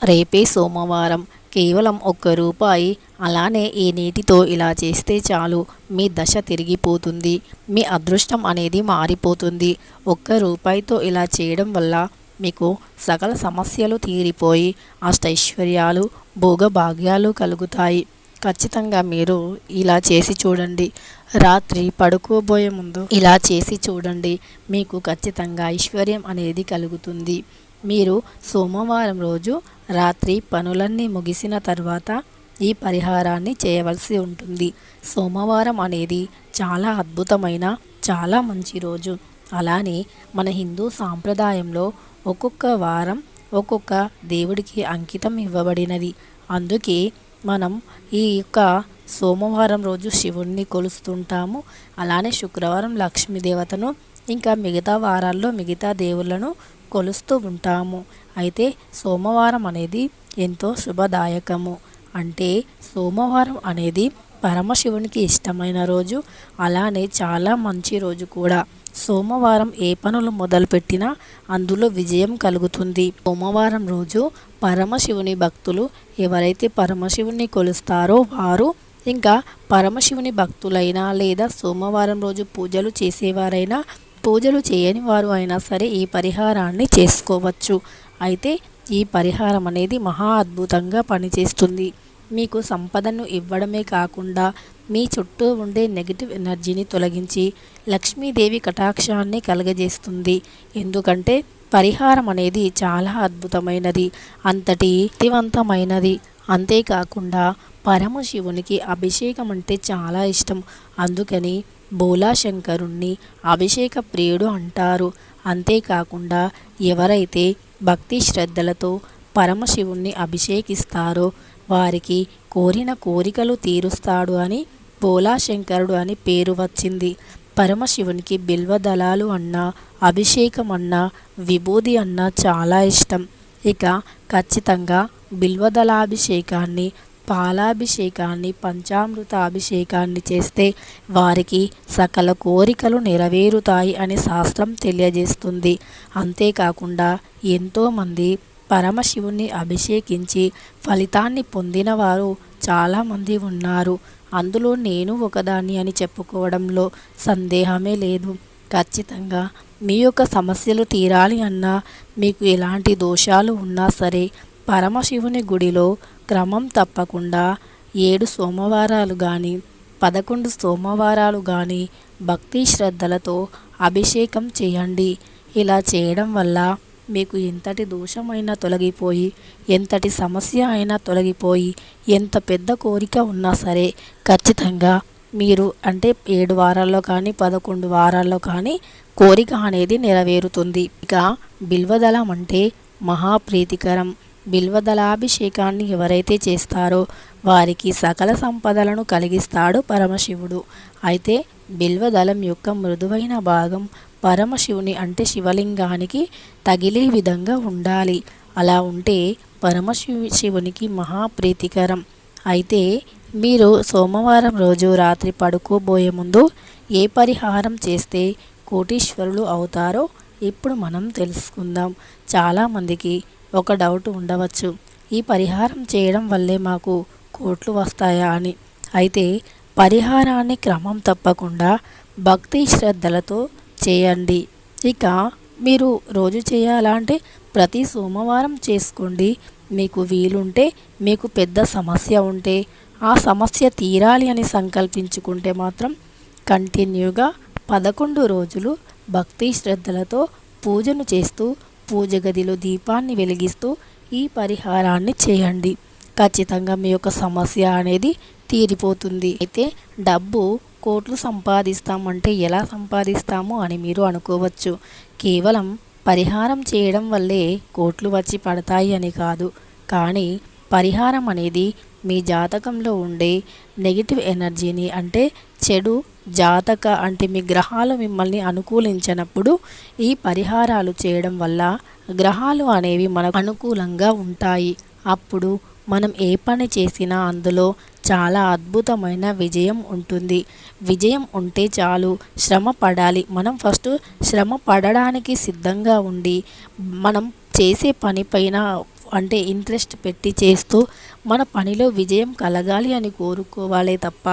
రేపే సోమవారం, కేవలం ₹1. అలానే ఈ నీటితో ఇలా చేస్తే చాలు, మీ దశ తిరిగిపోతుంది, మీ అదృష్టం అనేది మారిపోతుంది. ₹1తో ఇలా చేయడం వల్ల మీకు సకల సమస్యలు తీరిపోయి అష్టైశ్వర్యాలు, భోగభాగ్యాలు కలుగుతాయి. ఖచ్చితంగా మీరు ఇలా చేసి చూడండి. రాత్రి పడుకోబోయే ముందు ఇలా చేసి చూడండి, మీకు ఖచ్చితంగా ఐశ్వర్యం అనేది కలుగుతుంది. మీరు సోమవారం రోజు రాత్రి పనులన్నీ ముగిసిన తర్వాత ఈ పరిహారాన్ని చేయవలసి ఉంటుంది. సోమవారం అనేది చాలా అద్భుతమైన, చాలా మంచి రోజు. అలానే మన హిందూ సాంప్రదాయంలో ఒక్కొక్క వారం ఒక్కొక్క దేవుడికి అంకితం ఇవ్వబడినది. అందుకే మనం ఈ యొక్క సోమవారం రోజు శివుణ్ణి కొలుస్తుంటాము. అలానే శుక్రవారం లక్ష్మీదేవతను, ఇంకా మిగతా వారాల్లో మిగతా దేవుళ్ళను కొలుస్తూ ఉంటాము. అయితే సోమవారం అనేది ఎంతో శుభదాయకము. అంటే సోమవారం అనేది పరమశివునికి ఇష్టమైన రోజు. అలానే చాలా మంచి రోజు కూడా. సోమవారం ఏ పనులు మొదలుపెట్టినా అందులో విజయం కలుగుతుంది. సోమవారం రోజు పరమశివుని భక్తులు ఎవరైతే పరమశివుని కొలుస్తారో వారు, ఇంకా పరమశివుని భక్తులైనా లేదా సోమవారం రోజు పూజలు చేసేవారైనా, పూజలు చేయని వారు అయినా సరే ఈ పరిహారాన్ని చేసుకోవచ్చు. అయితే ఈ పరిహారం అనేది మహా అద్భుతంగా పనిచేస్తుంది. మీకు సంపదను ఇవ్వడమే కాకుండా మీ చుట్టూ ఉండే నెగిటివ్ ఎనర్జీని తొలగించి లక్ష్మీదేవి కటాక్షాన్ని కలగజేస్తుంది. ఎందుకంటే పరిహారం అనేది చాలా అద్భుతమైనది, అంతటి శక్తివంతమైనది. అంతేకాకుండా పరమశివునికి అభిషేకం అంటే చాలా ఇష్టం. అందుకని బోలాశంకరుణ్ణి అభిషేక ప్రియుడు అంటారు. అంతేకాకుండా ఎవరైతే భక్తి శ్రద్ధలతో పరమశివుణ్ణి అభిషేకిస్తారో వారికి కోరిన కోరికలు తీరుస్తాడు అని బోలాశంకరుడు అని పేరు వచ్చింది. పరమశివునికి బిల్వదళాలు అన్నా, అభిషేకం అన్నా, విభూది అన్నా చాలా ఇష్టం. ఇక ఖచ్చితంగా బిల్వదళాభిషేకాన్ని, పాలాభిషేకాన్ని, పంచామృత అభిషేకాన్ని చేస్తే వారికి సకల కోరికలు నెరవేరుతాయి అని శాస్త్రం తెలియజేస్తుంది. అంతేకాకుండా ఎంతోమంది పరమశివుణ్ణి అభిషేకించి ఫలితాన్ని పొందిన వారు చాలామంది ఉన్నారు. అందులో నేను ఒకదాన్ని అని చెప్పుకోవడంలో సందేహమే లేదు. ఖచ్చితంగా మీ యొక్క సమస్యలు తీరాలి అన్నా, మీకు ఎలాంటి దోషాలు ఉన్నా సరే పరమశివుని గుడిలో క్రమం తప్పకుండా 7 సోమవారాలు కానీ 11 సోమవారాలు కానీ భక్తి శ్రద్ధలతో అభిషేకం చేయండి. ఇలా చేయడం వల్ల మీకు ఎంతటి దోషమైనా తొలగిపోయి, ఎంతటి సమస్య అయినా తొలగిపోయి, ఎంత పెద్ద కోరిక ఉన్నా సరే ఖచ్చితంగా మీరు అంటే 7 వారాల్లో కానీ 11 వారాల్లో కానీ కోరిక అనేది నెరవేరుతుంది. ఇక బిల్వదళం అంటే మహాప్రీతికరం. బిల్వదళాభిషేకాన్ని ఎవరైతే చేస్తారో వారికి సకల సంపదలను కలిగిస్తాడు పరమశివుడు. అయితే బిల్వదళం యొక్క మృదువైన భాగం పరమశివుని అంటే శివలింగానికి తగిలే విధంగా ఉండాలి. అలా ఉంటే పరమశివునికి మహాప్రీతికరం. అయితే మీరు సోమవారం రోజు రాత్రి పడుకోబోయే ముందు ఏ పరిహారం చేస్తే కోటీశ్వరులు అవుతారో ఇప్పుడు మనం తెలుసుకుందాం. చాలామందికి ఒక డౌట్ ఉండవచ్చు, ఈ పరిహారం చేయడం వల్లే మాకు కోట్లు వస్తాయా అని. అయితే పరిహారాన్ని క్రమం తప్పకుండా భక్తి శ్రద్ధలతో చేయండి. ఇక మీరు రోజు చేయాలంటే ప్రతి సోమవారం చేసుకోండి. మీకు వీలుంటే, మీకు పెద్ద సమస్య ఉంటే, ఆ సమస్య తీరాలి అని సంకల్పించుకుంటే మాత్రం కంటిన్యూగా 11 రోజులు భక్తి శ్రద్ధలతో పూజను చేస్తూ, పూజ గదిలో దీపాన్ని వెలిగిస్తూ ఈ పరిహారాన్ని చేయండి. ఖచ్చితంగా మీ యొక్క సమస్య అనేది తీరిపోతుంది. అయితే డబ్బు కోట్లు సంపాదిస్తామంటే ఎలా సంపాదిస్తాము అని మీరు అనుకోవచ్చు. కేవలం పరిహారం చేయడం వల్లే కోట్లు వచ్చి పడతాయి అని కాదు. కానీ పరిహారం అనేది మీ జాతకంలో ఉండే నెగిటివ్ ఎనర్జీని, అంటే చెడు జాతక అంటే మీ గ్రహాలు మిమ్మల్ని అనుకూలించినప్పుడు ఈ పరిహారాలు చేయడం వల్ల గ్రహాలు అనేవి మనకు అనుకూలంగా ఉంటాయి. అప్పుడు మనం ఏ పని చేసినా అందులో చాలా అద్భుతమైన విజయం ఉంటుంది. విజయం ఉంటే చాలు, శ్రమ పడాలి. మనం ఫస్ట్ శ్రమ పడడానికి సిద్ధంగా ఉండి మనం చేసే పని పైన అంటే ఇంట్రెస్ట్ పెట్టి చేస్తూ మన పనిలో విజయం కలగాలి అని కోరుకోవాలే తప్ప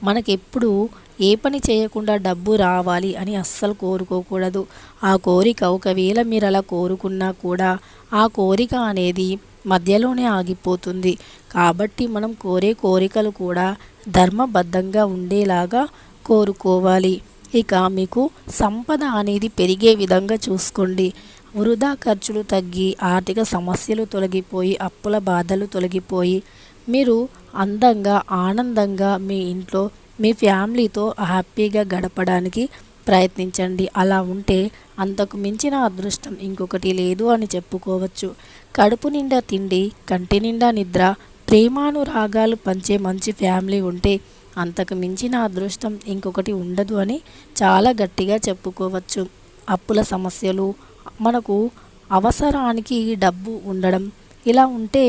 మనకెప్పుడు ఏ పని చేయకుండా డబ్బు రావాలి అని అస్సలు కోరుకోకూడదు. ఆ కోరిక ఒకవేళ మీరు అలా కోరుకున్నా కూడా ఆ కోరిక అనేది మధ్యలోనే ఆగిపోతుంది. కాబట్టి మనం కోరే కోరికలు కూడా ధర్మబద్ధంగా ఉండేలాగా కోరుకోవాలి. ఇక మీకు సంపద అనేది పెరిగే విధంగా చూసుకోండి. వృధా ఖర్చులు తగ్గి ఆర్థిక సమస్యలు తొలగిపోయి అప్పుల బాధలు తొలగిపోయి మీరు అందంగా ఆనందంగా మీ ఇంట్లో మీ ఫ్యామిలీతో హ్యాపీగా గడపడానికి ప్రయత్నించండి. అలా ఉంటే అంతకు మించిన అదృష్టం ఇంకొకటి లేదు అని చెప్పుకోవచ్చు. కడుపు నిండా తిండి, కంటి నిండా నిద్ర, ప్రేమానురాగాలు పంచే మంచి ఫ్యామిలీ ఉంటే అంతకు మించిన అదృష్టం ఇంకొకటి ఉండదు అని చాలా గట్టిగా చెప్పుకోవచ్చు. అప్పుల సమస్యలు, మనకు అవసరానికి డబ్బు ఉండడం, ఇలా ఉంటే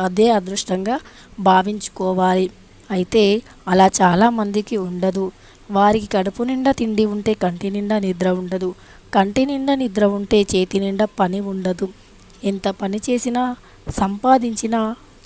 అదే అదృష్టంగా భావించుకోవాలి. అయితే అలా చాలామందికి ఉండదు. వారికి కడుపు నిండా తిండి ఉంటే కంటి నిండా నిద్ర ఉండదు. కంటి నిండా నిద్ర ఉంటే చేతి నిండా పని ఉండదు. ఎంత పని చేసినా సంపాదించినా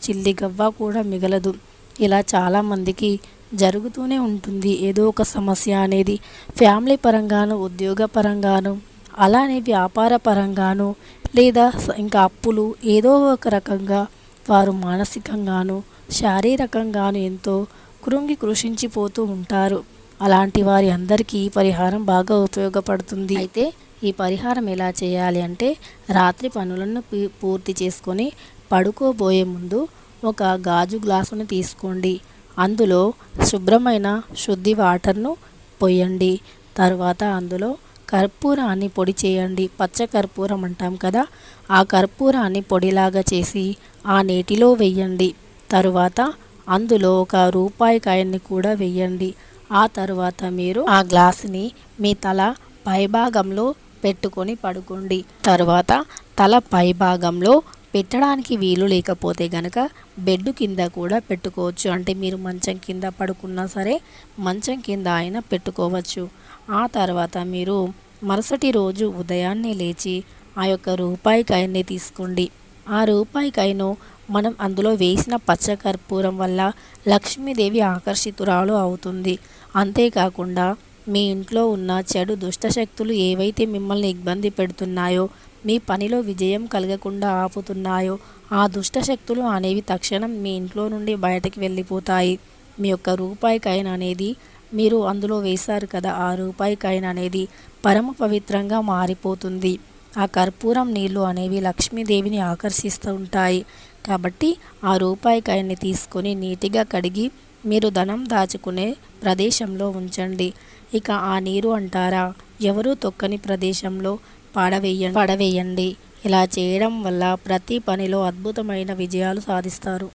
చిల్లి గవ్వ కూడా మిగలదు. ఇలా చాలామందికి జరుగుతూనే ఉంటుంది ఏదో ఒక సమస్య అనేది. ఫ్యామిలీ పరంగాను, ఉద్యోగ పరంగాను, అలానే వ్యాపార పరంగాను, లేదా ఇంకా అప్పులు ఏదో ఒక రకంగా వారు మానసికంగాను శారీరకంగాను ఎంతో కృషించిపోతూ ఉంటారు. అలాంటి వారి అందరికీ ఈ పరిహారం బాగా ఉపయోగపడుతుంది. అయితే ఈ పరిహారం ఎలా చేయాలి అంటే, రాత్రి పనులను పూర్తి చేసుకొని పడుకోబోయే ముందు ఒక గాజు గ్లాసుని తీసుకోండి. అందులో శుభ్రమైన శుద్ధి వాటర్ను పొయ్యండి. తర్వాత అందులో కర్పూరాన్ని పొడి చేయండి. పచ్చ కర్పూరం అంటాం కదా, ఆ కర్పూరాన్ని పొడిలాగా చేసి ఆ నీటిలో వెయ్యండి. తరువాత అందులో ఒక రూపాయి కాయన్ని కూడా వెయ్యండి. ఆ తరువాత మీరు ఆ గ్లాసుని మీ తల పైభాగంలో పెట్టుకొని పడుకోండి. తరువాత తల పైభాగంలో పెట్టడానికి వీలు లేకపోతే గనక బెడ్ కింద కూడా పెట్టుకోవచ్చు. అంటే మీరు మంచం కింద పడుకున్నా సరే మంచం కింద అయినా పెట్టుకోవచ్చు. ఆ తర్వాత మీరు మరుసటి రోజు ఉదయాన్నే లేచి ఆ యొక్క రూపాయి కాయన్ని తీసుకోండి. ఆ రూపాయి కాయను మనం అందులో వేసిన పచ్చకర్పూరం వల్ల లక్ష్మీదేవి ఆకర్షితురాలు అవుతుంది. అంతేకాకుండా మీ ఇంట్లో ఉన్న చెడు దుష్టశక్తులు ఏవైతే మిమ్మల్ని ఇబ్బంది పెడుతున్నాయో, మీ పనిలో విజయం కలగకుండా ఆపుతున్నాయో, ఆ దుష్టశక్తులు అనేవి తక్షణం మీ ఇంట్లో నుండి బయటకు వెళ్ళిపోతాయి. మీ యొక్క రూపాయి కాయిన్ అనేది మీరు అందులో వేశారు కదా, ఆ రూపాయి కాయిన్ అనేది పరమ పవిత్రంగా మారిపోతుంది. ఆ కర్పూరం నీళ్లు అనేవి లక్ష్మీదేవిని ఆకర్షిస్తూ ఉంటాయి. కాబట్టి ఆ రూపాయి కాయిన్ని తీసుకొని నీటిగా కడిగి మీరు ధనం దాచుకునే ప్రదేశంలో ఉంచండి. ఇక ఆ నీరు అంటారా, ఎవరూ తొక్కని ప్రదేశంలో పడవేయండి. ఇలా చేయడం వల్ల ప్రతి పనిలో అద్భుతమైన విజయాలు సాధిస్తారు.